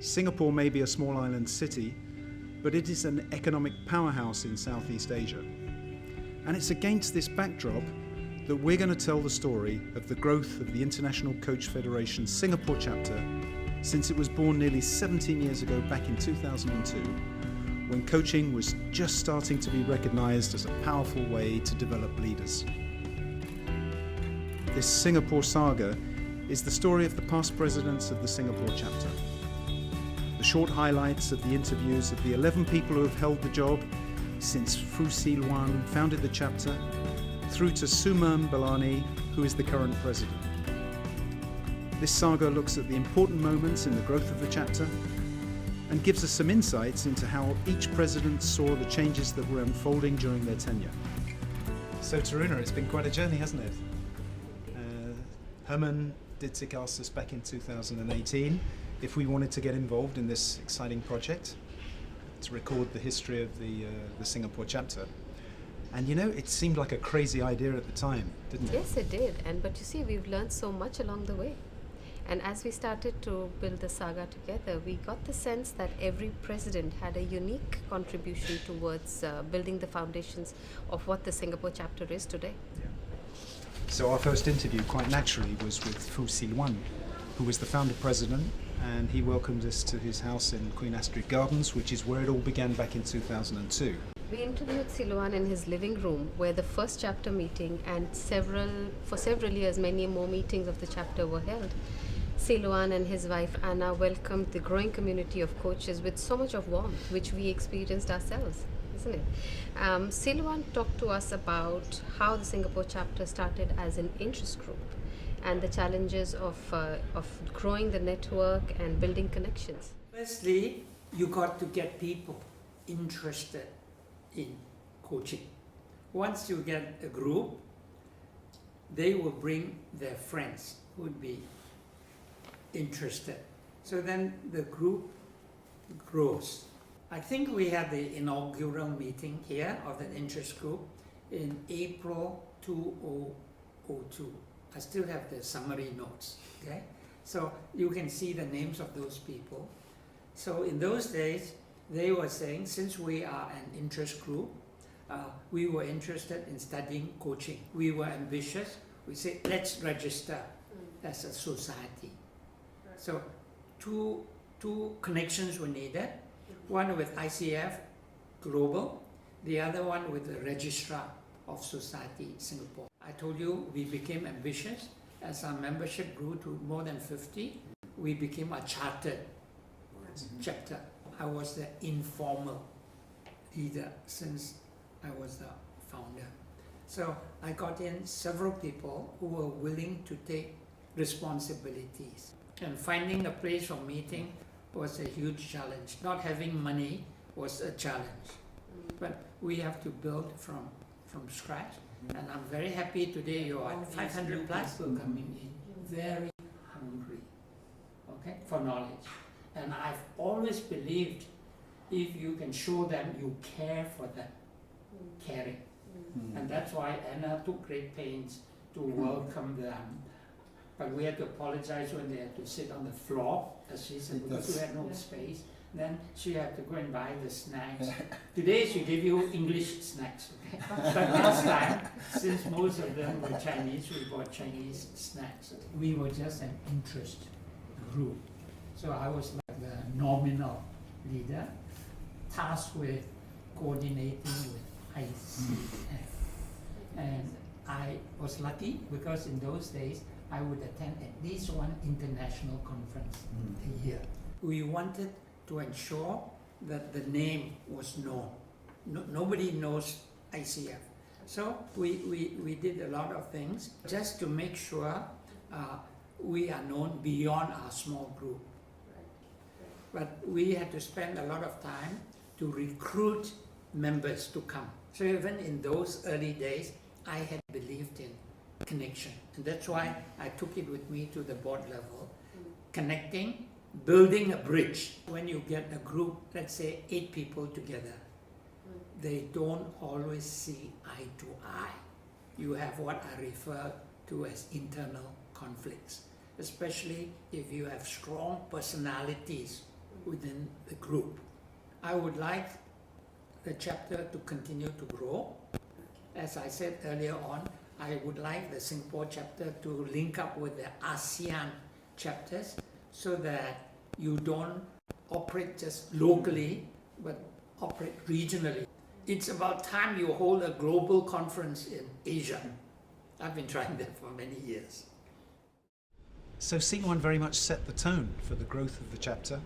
Singapore may be a small island city, but it is an economic powerhouse in Southeast Asia. And it's against this backdrop that we're going to tell the story of the growth of the International Coach Federation Singapore chapter since it was born nearly 17 years ago back in 2002, when coaching was just starting to be recognised as a powerful way to develop leaders. This Singapore Saga is the story of the past presidents of the Singapore chapter. The short highlights of the interviews of the 11 people who have held the job since Fu Si Luan founded the chapter, through to Suman Balani, who is the current president. This saga looks at the important moments in the growth of the chapter and gives us some insights into how each president saw the changes that were unfolding during their tenure. So Taruna, it's been quite a journey, hasn't it? Herman did ask us back in 2018 if we wanted to get involved in this exciting project to record the history of the Singapore chapter. And you know, it seemed like a crazy idea at the time, didn't it? Yes, it did. But you see, we've learned so much along the way. And as we started to build the saga together, we got the sense that every president had a unique contribution towards building the foundations of what the Singapore chapter is today. Yeah. So our first interview, quite naturally, was with Fu Si Luan, who was the founder president, and he welcomed us to his house in Queen Astrid Gardens, which is where it all began back in 2002. We interviewed Siluan in his living room, where the first chapter meeting and for several years many more meetings of the chapter were held. Siluan and his wife Anna welcomed the growing community of coaches with so much of warmth, which we experienced ourselves, isn't it? Siluan talked to us about how the Singapore chapter started as an interest group and the challenges of growing the network and building connections. Firstly, you got to get people interested in coaching. Once you get a group, they will bring their friends who would be interested. So then the group grows. I think we had the inaugural meeting here of the interest group in April 2002. I still have the summary notes, okay? So you can see the names of those people. So in those days, they were saying, since we are an interest group, we were interested in studying coaching. We were ambitious. We said, let's register as a society. So two connections were needed. One with ICF Global, the other one with the Registrar of Society Singapore. I told you we became ambitious. As our membership grew to more than 50, we became a chartered chapter. I was the informal leader since I was the founder. So I got in several people who were willing to take responsibilities. And finding a place for meeting was a huge challenge. Not having money was a challenge. But we have to build from scratch. And I'm very happy today you are 500 plus people coming in, very hungry, okay, for knowledge. And I've always believed if you can show them you care for them, caring. And that's why Anna took great pains to welcome them. But we had to apologize when they had to sit on the floor, as she said, because we had no space. Then she had to go and buy the snacks. Today she gave you English snacks, okay? But next time, since most of them were Chinese, we bought Chinese snacks. We were just an interest group. So I was like the nominal leader, tasked with coordinating with ICF. And I was lucky because in those days, I would attend at least one international conference a year. We wanted to ensure that the name was known. Nobody knows ICF. So we did a lot of things just to make sure we are known beyond our small group. But we had to spend a lot of time to recruit members to come. So even in those early days, I had believed in connection. And that's why I took it with me to the board level. Connecting, building a bridge. When you get a group, let's say 8 people together, they don't always see eye to eye. You have what I refer to as internal conflicts, especially if you have strong personalities within the group. I would like the chapter to continue to grow. As I said earlier on, I would like the Singapore chapter to link up with the ASEAN chapters so that you don't operate just locally, but operate regionally. It's about time you hold a global conference in Asia. I've been trying that for many years. So Siluan very much set the tone for the growth of the chapter.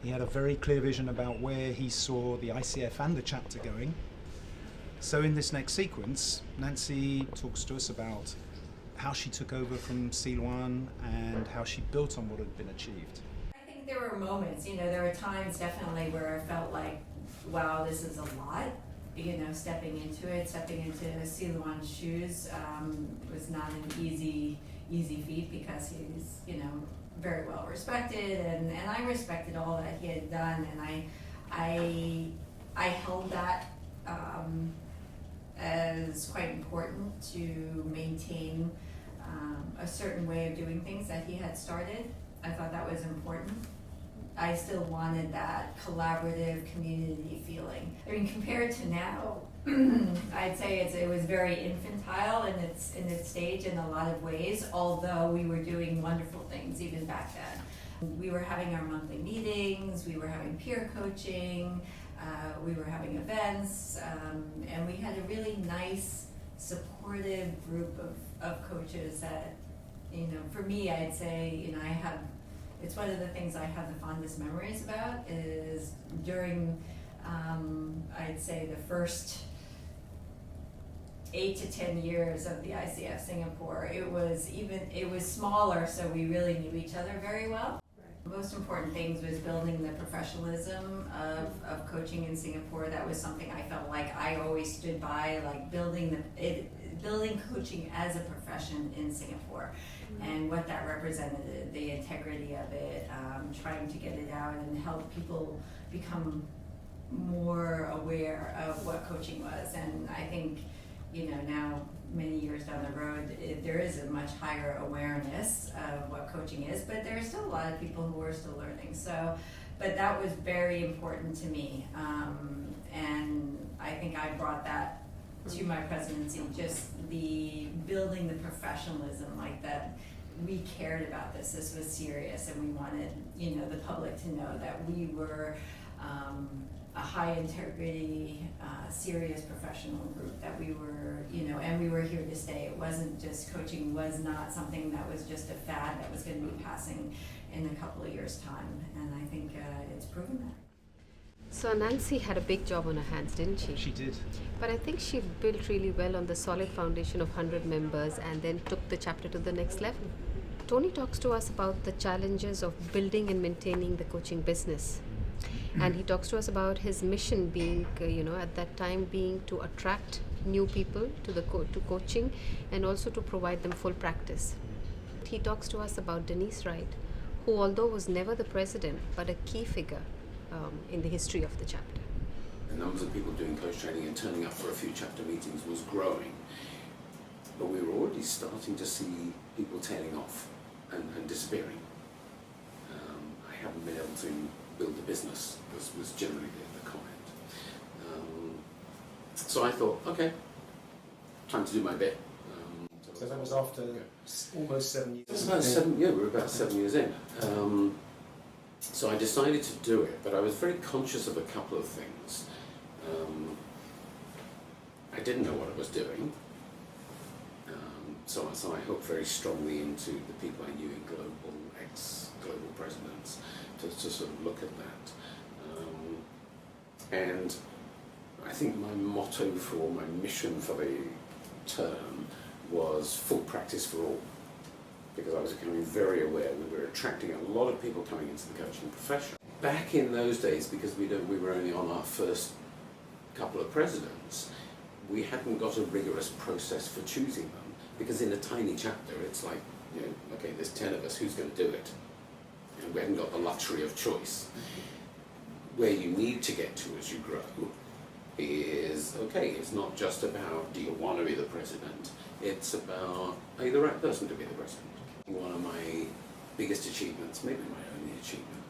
He had a very clear vision about where he saw the ICF and the chapter going. So in this next sequence, Nancy talks to us about how she took over from Siluan and how she built on what had been achieved. I think there were moments, there were times definitely where I felt like, wow, this is a lot. Stepping into Siluan's shoes was not an easy feat because he's, very well respected, and I respected all that he had done, and I held that as quite important to maintain a certain way of doing things that he had started. I thought that was important. I still wanted that collaborative community feeling. I mean, compared to now, I'd say it was very infantile in its stage in a lot of ways, although we were doing wonderful things even back then. We were having our monthly meetings, we were having peer coaching, we were having events, and we had a really nice, supportive group of coaches that, for me, I'd say, it's one of the things I have the fondest memories about is during, I'd say, the first 8 to 10 years of the ICF Singapore. It was smaller, so we really knew each other very well. Right. Most important things was building the professionalism of coaching in Singapore. That was something I felt like I always stood by, like building coaching as a profession in Singapore. And what that represented, the integrity of it, trying to get it out and help people become more aware of what coaching was. And I think, now many years down the road, there is a much higher awareness of what coaching is, but there are still a lot of people who are still learning. So, but that was very important to me. And I think I brought that to my presidency, just the building the professionalism like that. We cared about this. This was serious, and we wanted, the public to know that we were a high integrity, serious professional group. That we were, and we were here to stay. It wasn't just coaching. Was not something that was just a fad that was going to be passing in a couple of years' time. And I think it's proven that. So Nancy had a big job on her hands, didn't she? She did. But I think she built really well on the solid foundation of 100 members and then took the chapter to the next level. Tony talks to us about the challenges of building and maintaining the coaching business. And he talks to us about his mission being, at that time being to attract new people to coaching and also to provide them full practice. He talks to us about Denise Wright, who although was never the president, but a key figure in the history of the chapter. The numbers of people doing coach training and turning up for a few chapter meetings was growing, but we were already starting to see people tailing off and disappearing. I haven't been able to build a business, was generally the comment. So I thought, okay, time to do my bit. So that was after almost 7 years. It was about 7, we were about 7 years in. So I decided to do it, but I was very conscious of a couple of things. I didn't know what I was doing, so I hooked very strongly into the people I knew in ex-global presidents to sort of look at that. And I think my motto for my mission for the term was full practice for all. Because I was becoming very aware we were attracting a lot of people coming into the coaching profession. Back in those days, because we were only on our first couple of presidents, we hadn't got a rigorous process for choosing them. Because in a tiny chapter, it's like, okay, there's 10 of us, who's going to do it? And we haven't got the luxury of choice. Where you need to get to as you grow is, okay, it's not just about, do you want to be the president? It's about, are you the right person to be the president? One of my biggest achievements, maybe my only achievement,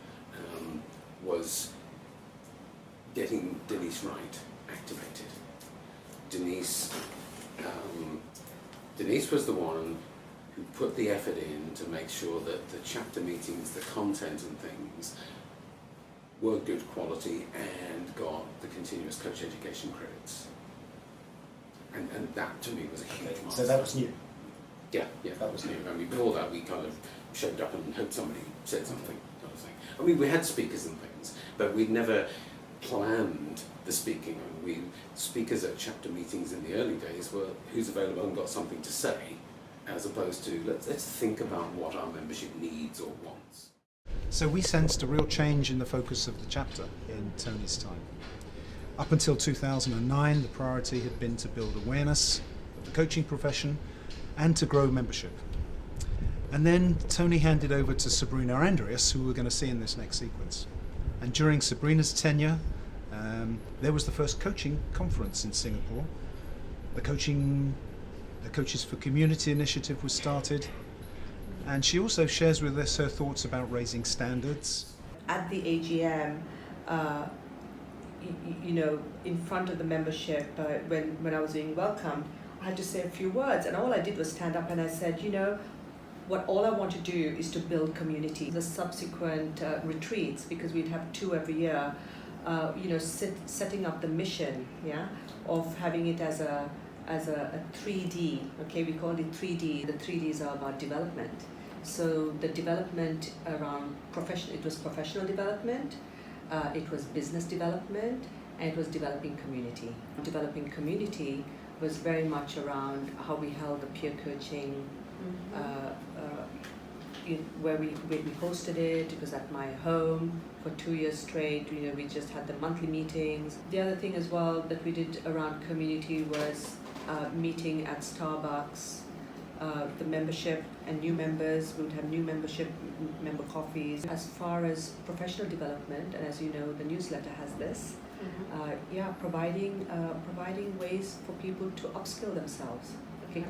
was getting Denise Wright activated. Denise was the one who put the effort in to make sure that the chapter meetings, the content and things were good quality and got the continuous coach education credits. And that to me was a huge milestone. So that was new. Yeah, that was new. I mean, before that we kind of showed up and hoped somebody said something, kind of thing. I mean, we had speakers and things, but we'd never planned the speaking. I mean, speakers at chapter meetings in the early days were who's available and got something to say, as opposed to let's think about what our membership needs or wants. So we sensed a real change in the focus of the chapter in Tony's time. Up until 2009, the priority had been to build awareness of the coaching profession and to grow membership. And then Tony handed over to Sabrina Andreas, who we're going to see in this next sequence. And during Sabrina's tenure, there was the first coaching conference in Singapore. The Coaches for Community initiative was started. And she also shares with us her thoughts about raising standards. At the AGM, in front of the membership, when I was being welcomed, I had to say a few words, and all I did was stand up and I said, all I want to do is to build community. The subsequent retreats, because we'd have 2 every year, setting up the mission, of having it as a 3D. Okay, we call it 3D. The 3Ds are about development. So the development around it was professional development, it was business development, and it was developing community. Developing community was very much around how we held the peer coaching, where we hosted it. It was at my home for 2 years straight. We just had the monthly meetings. The other thing as well that we did around community was meeting at Starbucks, the membership and new members. We would have new member coffees. As far as professional development, and as you know, the newsletter has this, providing ways for people to upskill themselves,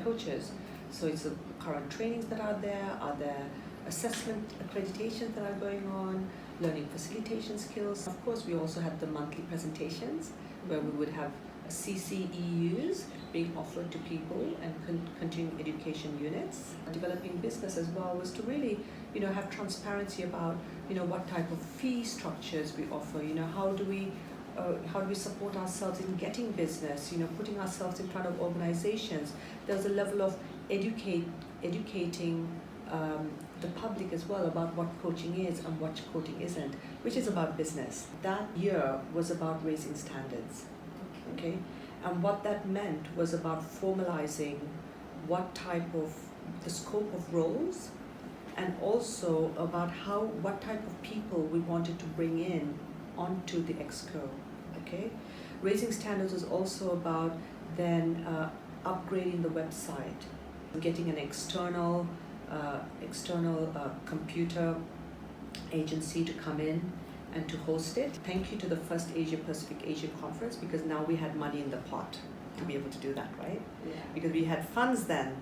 coaches. So it's the current trainings that are there assessment accreditations that are going on, learning facilitation skills. Of course, we also had the monthly presentations where we would have CCEUs being offered to people and continuing education units. Developing business as well was to really, have transparency about, what type of fee structures we offer. How do we support ourselves in getting business? Putting ourselves in front of organizations. There's a level of educating the public as well about what coaching is and what coaching isn't, which is about business. That year was about raising standards. Okay, and what that meant was about formalizing the scope of roles, and also about what type of people we wanted to bring in onto the exco. Okay, raising standards was also about then upgrading the website, getting an external computer agency to come in and to host it. Thank you to the first Asia-Pacific Asia conference, because now we had money in the pot to be able to do that, right? Yeah. Because we had funds then,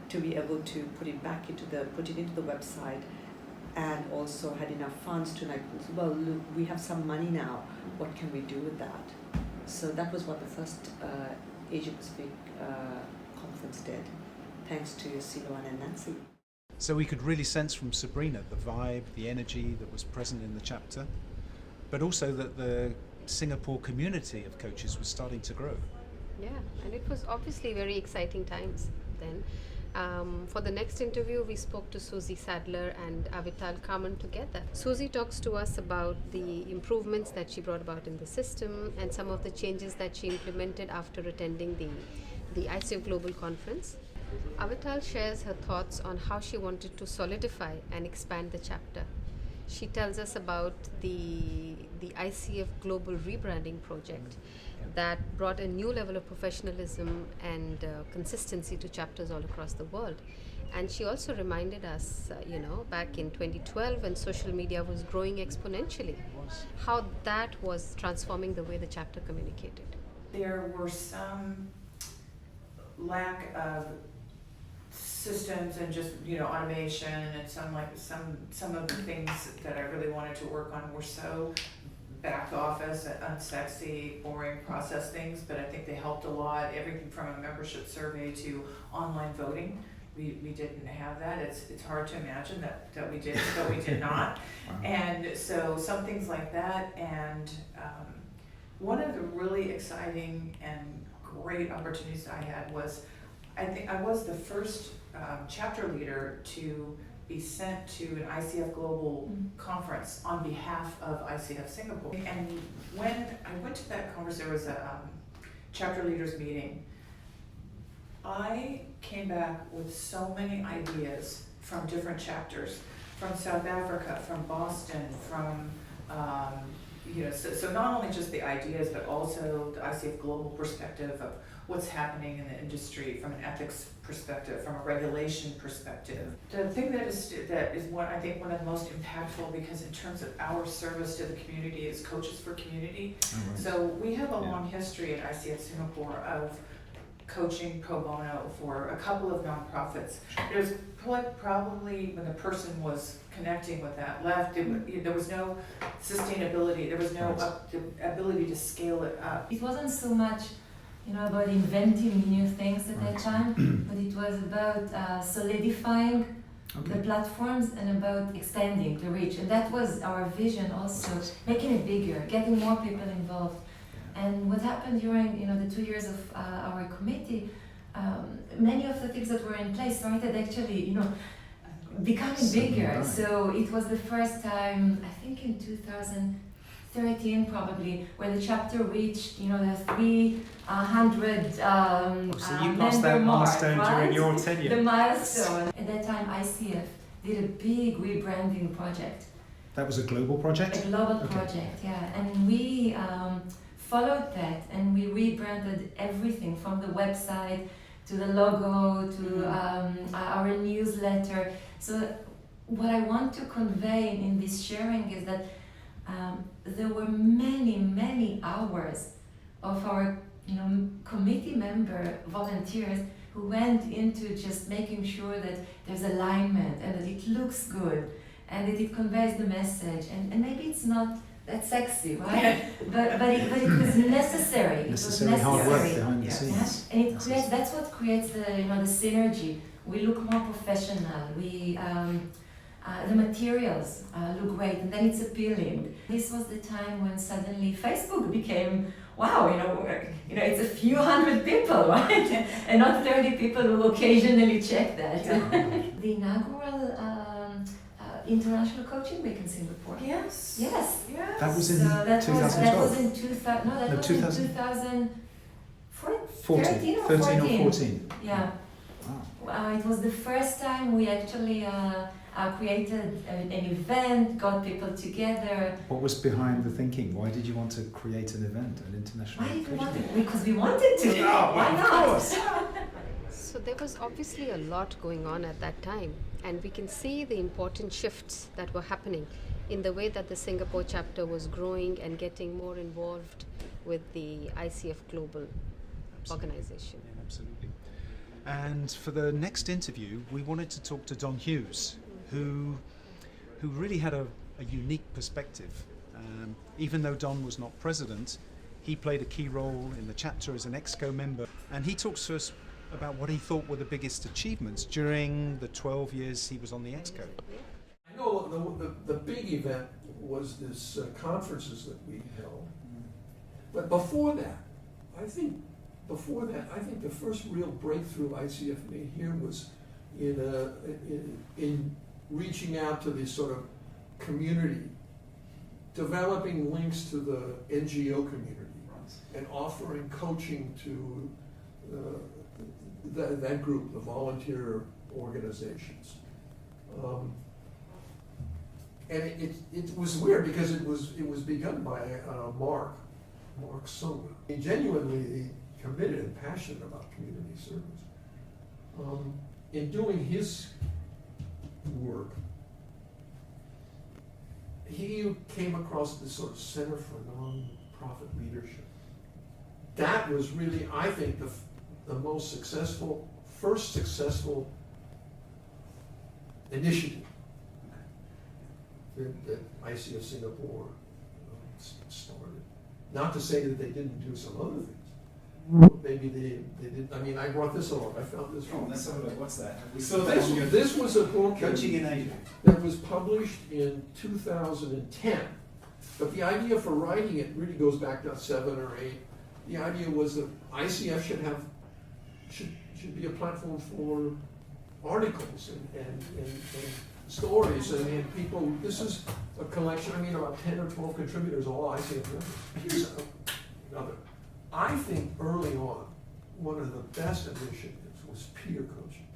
to be able to put it into the website, and also had enough funds to look, we have some money now, what can we do with that? So that was what the first Asia-Pacific conference did, thanks to Siloan and Nancy. So we could really sense from Sabrina the vibe, the energy that was present in the chapter, but also that the Singapore community of coaches was starting to grow. Yeah, and it was obviously very exciting times then. For the next interview, we spoke to Susie Sadler and Avital Kaman together. Susie talks to us about the improvements that she brought about in the system and some of the changes that she implemented after attending the ICF Global Conference. Avital shares her thoughts on how she wanted to solidify and expand the chapter. She tells us about the ICF Global Rebranding Project that brought a new level of professionalism and consistency to chapters all across the world. And she also reminded us, back in 2012 when social media was growing exponentially, how that was transforming the way the chapter communicated. There were some lack of systems and just, automation and some of the things that I really wanted to work on were so back office, unsexy, boring process things, but I think they helped a lot. Everything from a membership survey to online voting. We didn't have that. It's hard to imagine that we did, but we did not. Wow. And so some things like that. And one of the really exciting and great opportunities I had was, I think I was the first chapter leader to be sent to an ICF Global conference on behalf of ICF Singapore. And when I went to that conference, there was a chapter leaders meeting. I came back with so many ideas from different chapters, from South Africa, from Boston, from, so not only just the ideas, but also the ICF Global perspective of what's happening in the industry from an ethics perspective, from a regulation perspective. The thing that is what I think one of the most impactful, because in terms of our service to the community, is Coaches for Community. Oh, right. So we have a long history at ICF Singapore of coaching pro bono for a couple of nonprofits. There's probably when the person was connecting with that left, there was no sustainability, there was no ability to scale it up. It wasn't so much about inventing new things at that time, but it was about solidifying the platforms and about extending the reach. And that was our vision also, making it bigger, getting more people involved. And what happened during the 2 years of our committee, many of the things that were in place started actually becoming bigger. So it was the first time, I think in 2013 probably, where the chapter reached the 300 So you passed that milestone during your tenure. The milestone. At that time, ICF did a big rebranding project. That was a global project? A global project, yeah. And we followed that, and we rebranded everything from the website to the logo to our newsletter. So what I want to convey in this sharing is that there were many hours of our committee member volunteers who went into just making sure that there's alignment and that it looks good and that it conveys the message. And maybe it's not that sexy, right? but it was necessary. It was necessary. Hard work behind the scenes. Yeah? And it creates, that's what creates the the synergy. We look more professional. We the materials look great, and then it's appealing. This was the time when suddenly Facebook became, wow, it's a few hundred people, right? And not 30 people who occasionally check that. The inaugural International Coaching Week in Singapore. Yes. Yes. Yes. That was in So that 2012? was in 2000. No, that was in 2013 or 14. Yeah. Wow. It was the first time we actually created an event, got people together. What was behind the thinking? Why did you want to create an event, an international Why did we coaching want week? it? Because we wanted to. Oh, Why of not? course. So there was obviously a lot going on at that time, and we can see the important shifts that were happening in the way that the Singapore chapter was growing and getting more involved with the ICF Global organization. Yeah, absolutely. And for the next interview, we wanted to talk to Don Hughes, who really had a unique perspective. Even though Don was not president, he played a key role in the chapter as an EXCO member, and he talks to us about what he thought were the biggest achievements during the 12 years he was on the EXCO. I know the big event was this conferences that we held, but before that, I think the first real breakthrough ICF made here was in reaching out to this sort of community, developing links to the NGO community, and offering coaching to that group, the volunteer organizations. And it was weird because it was begun by Mark Soga. He genuinely committed and passionate about community service. In doing his work, he came across this sort of Center for Nonprofit Leadership. That was really, I think, the most successful initiative that ICF Singapore started. Not to say that they didn't do some other things. Maybe they did. I mean, I brought this along. I found this. Oh, let's have a look. What's that? We So saw that on your this was a book Coaching in Asia. that was published in 2010. But the idea for writing it really goes back to 7 or 8. The idea was that ICF should be a platform for articles and stories and people. This is a collection. I mean, about 10 or 12 contributors, all ICF members. Here's another. I think early on, one of the best initiatives was peer coaching.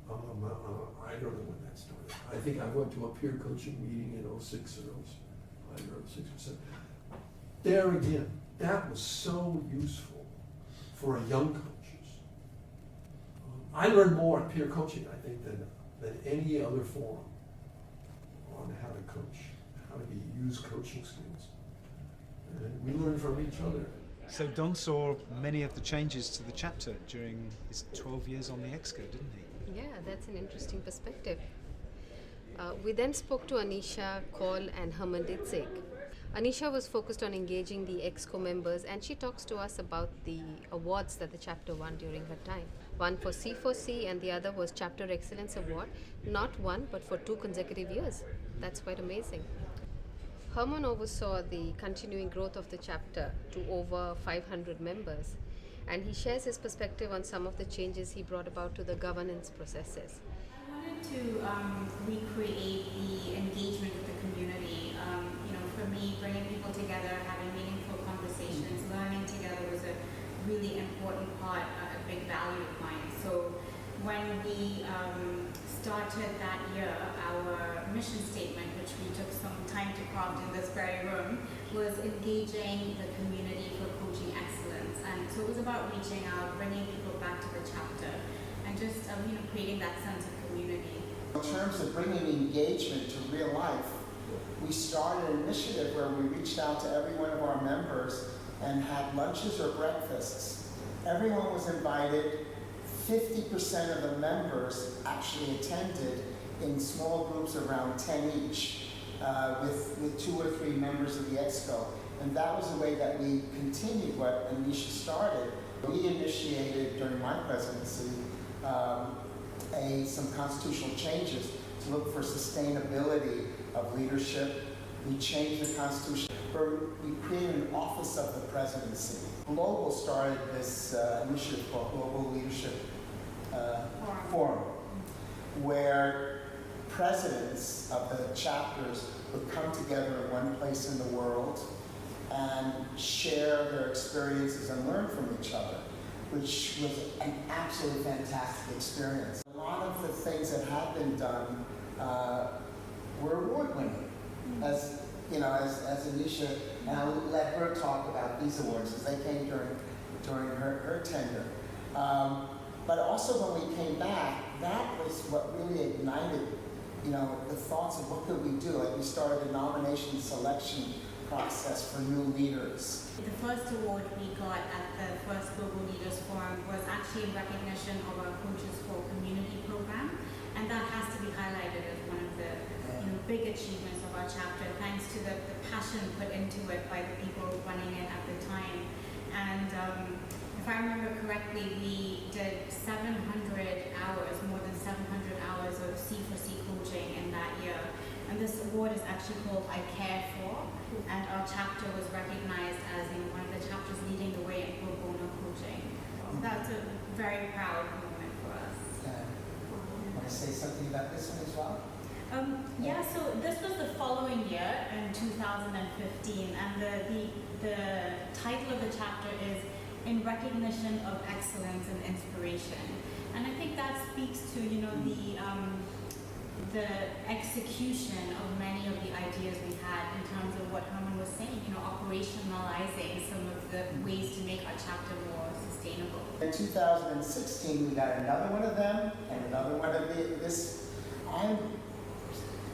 I don't know when that started. I think I went to a peer coaching meeting in 06 or 05 or 06 or 07. There again, that was so useful for a young coaches. I learned more at peer coaching, I think, than any other forum on how to coach, how to use coaching skills. And we learn from each other. So Don saw many of the changes to the chapter during his 12 years on the EXCO, didn't he? Yeah, that's an interesting perspective. We then spoke to Anisha, Kaul and Herman Ditzig. Anisha was focused on engaging the EXCO members, and she talks to us about the awards that the chapter won during her time. One for C4C and the other was Chapter Excellence Award, not one but for 2 consecutive years. That's quite amazing. Herman oversaw the continuing growth of the chapter to over 500 members, and he shares his perspective on some of the changes he brought about to the governance processes. I wanted to recreate the engagement with the community. For me, bringing people together, having meaningful conversations, learning together was a really important part, a big value of mine. So when we started that year, our mission statement, which we took some time to craft in this very room, was engaging the community for coaching excellence. And so it was about reaching out, bringing people back to the chapter, and just creating that sense of community. In terms of bringing engagement to real life, we started an initiative where we reached out to every one of our members and had lunches or breakfasts. Everyone was invited. 50% of the members actually attended in small groups around 10 each, with 2 or 3 members of the EXCO. And that was the way that we continued what Anisha started. We initiated during my presidency some constitutional changes to look for sustainability of leadership. We changed the Constitution. We created an Office of the Presidency. Global started this initiative called Global Leadership Forum, where presidents of the chapters would come together in one place in the world and share their experiences and learn from each other, which was an absolutely fantastic experience. A lot of the things that have been done were award-winning. As Anisha, and I'll let her talk about these awards because they came during her tenure. But also when we came back, that was what really ignited, the thoughts of what could we do. Like we started a nomination selection process for new leaders. The first award we got at the first Global Leaders Forum was actually in recognition of our Coaches for Community program, and that has to be highlighted as one of the big achievements of our chapter, thanks to the passion put into it by the people running it at the time. And if I remember correctly, we did 700 hours, more than 700 hours of C4C coaching in that year. And this award is actually called I Care For, and our chapter was recognized as one of the chapters leading the way in pro bono coaching. So that's a very proud moment for us. Want to say something about this one as well? So this was the following year in 2015, and the title of the chapter is In Recognition of Excellence and Inspiration. And I think that speaks to the execution of many of the ideas we had in terms of what Herman was saying, operationalizing some of the ways to make our chapter more sustainable. In 2016, we got another one of them and another one of this. I'm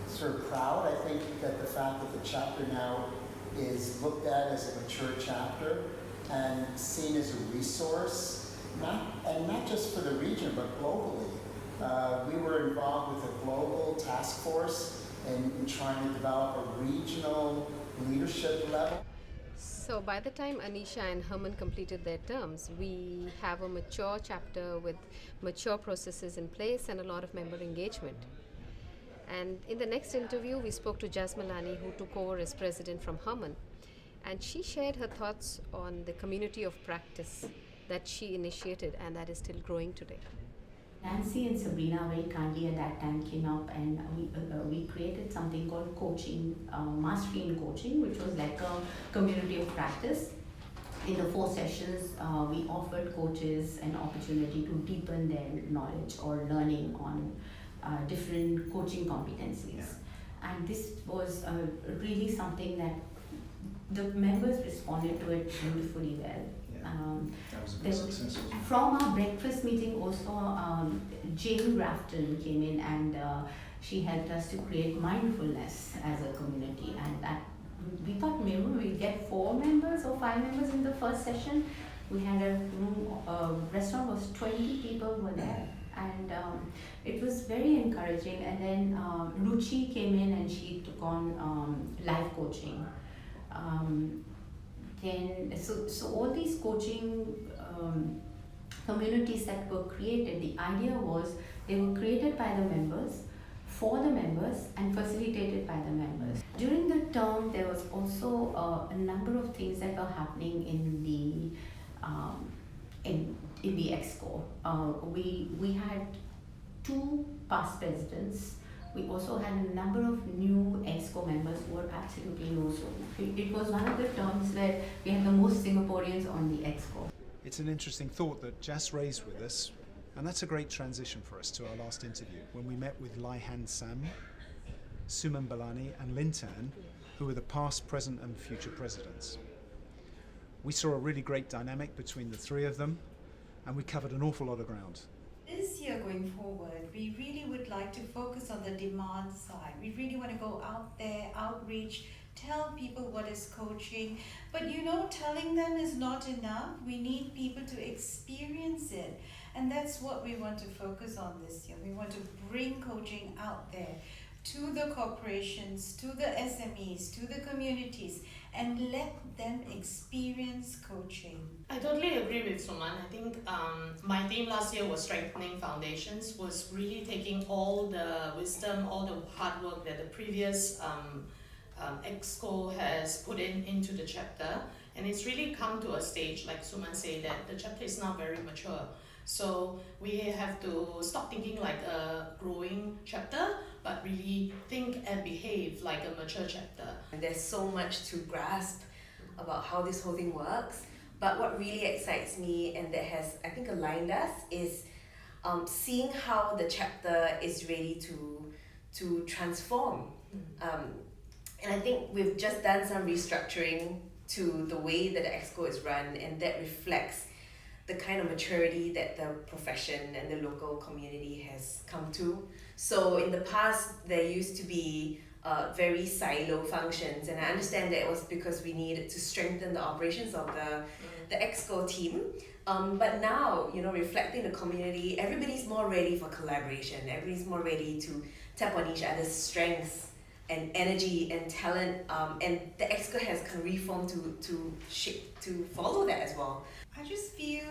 sort of proud, I think, that the fact that the chapter now is looked at as a mature chapter and seen as a resource, not just for the region, but globally. We were we're involved with a global task force and trying to develop a regional leadership level. So by the time Anisha and Herman completed their terms, we have a mature chapter with mature processes in place and a lot of member engagement. And in the next interview, we spoke to Jas Malani, who took over as president from Herman. And she shared her thoughts on the community of practice that she initiated and that is still growing today. Nancy and Sabrina very kindly at that time came up and we created something called coaching, mastery in coaching, which was like a community of practice. In the 4 sessions, we offered coaches an opportunity to deepen their knowledge or learning on different coaching competencies. Yeah. And this was really something that the members responded to it beautifully well. That was a good success. From our breakfast meeting also, Jane Grafton came in and she helped us to create mindfulness as a community, and that we thought maybe we'd get 4 members or 5 members in the first session. We had a restaurant was 20 people were there, and it was very encouraging. And then Ruchi came in and she took on life coaching. So all these coaching communities that were created, the idea was they were created by the members, for the members, and facilitated by the members. During the term, there was also a number of things that were happening in the EXCO. We had 2 past presidents. We also had a number of new EXCO members who were absolutely new. So it was one of the terms where we had the most Singaporeans on the EXCO. It's an interesting thought that Jas raised with us, and that's a great transition for us to our last interview when we met with Lai Han Sam, Suman Balani and Lin Tan, who were the past, present and future presidents. We saw a really great dynamic between the 3 of them, and we covered an awful lot of ground. This year going forward, we really would like to focus on the demand side. We really want to go out there, outreach, tell people what is coaching. But telling them is not enough. We need people to experience it. And that's what we want to focus on this year. We want to bring coaching out there to the corporations, to the SMEs, to the communities, and let them experience coaching. I totally agree with Suman. I think my theme last year was strengthening foundations, was really taking all the wisdom, all the hard work that the previous EXCO has put into the chapter, and it's really come to a stage, like Suman said, that the chapter is now very mature. So we have to stop thinking like a growing chapter, but really think and behave like a mature chapter. And there's so much to grasp about how this whole thing works. But what really excites me and that has, I think, aligned us is seeing how the chapter is ready to transform. And I think we've just done some restructuring to the way that the EXCO is run, and that reflects the kind of maturity that the profession and the local community has come to. So in the past, there used to be very silo functions, and I understand that it was because we needed to strengthen the operations of the EXCO team. But now, reflecting the community, everybody's more ready for collaboration. Everybody's more ready to tap on each other's strengths and energy and talent, and the EXCO has kind of reformed to follow that as well. I just feel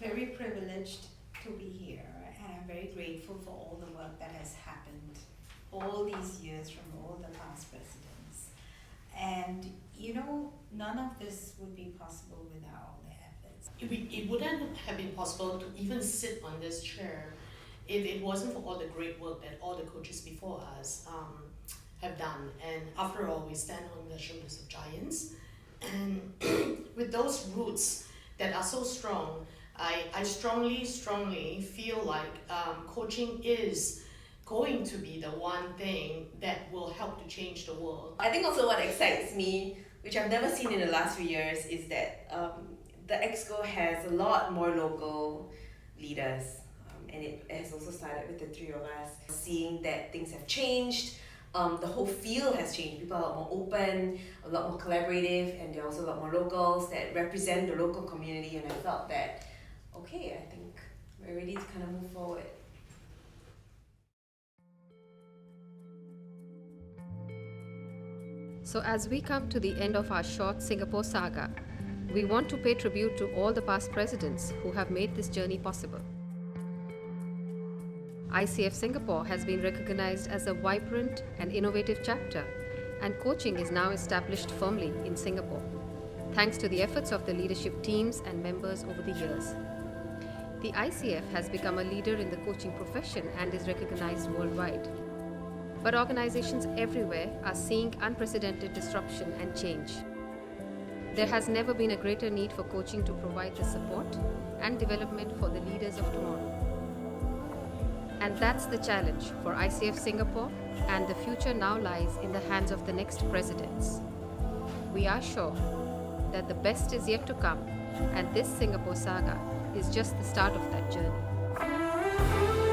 very privileged to be here, and I'm very grateful for all the work that has happened all these years from all the past presidents. And none of this would be possible without all the efforts. It wouldn't have been possible to even sit on this chair if it wasn't for all the great work that all the coaches before us have done. And after all, we stand on the shoulders of giants. And with those roots that are so strong, I strongly feel like coaching is going to be the one thing that will help to change the world. I think also what excites me, which I've never seen in the last few years, is that the EXCO has a lot more local leaders, and it has also started with the 3 of us. Seeing that things have changed, the whole field has changed. People are a lot more open, a lot more collaborative, and there are also a lot more locals that represent the local community, and I felt that, okay, I think we're ready to kind of move forward. So as we come to the end of our short Singapore saga, we want to pay tribute to all the past presidents who have made this journey possible. ICF Singapore has been recognized as a vibrant and innovative chapter, and coaching is now established firmly in Singapore, thanks to the efforts of the leadership teams and members over the years. The ICF has become a leader in the coaching profession and is recognized worldwide. But organizations everywhere are seeing unprecedented disruption and change. There has never been a greater need for coaching to provide the support and development for the leaders of tomorrow. And that's the challenge for ICF Singapore, and the future now lies in the hands of the next presidents. We are sure that the best is yet to come, and this Singapore saga is just the start of that journey.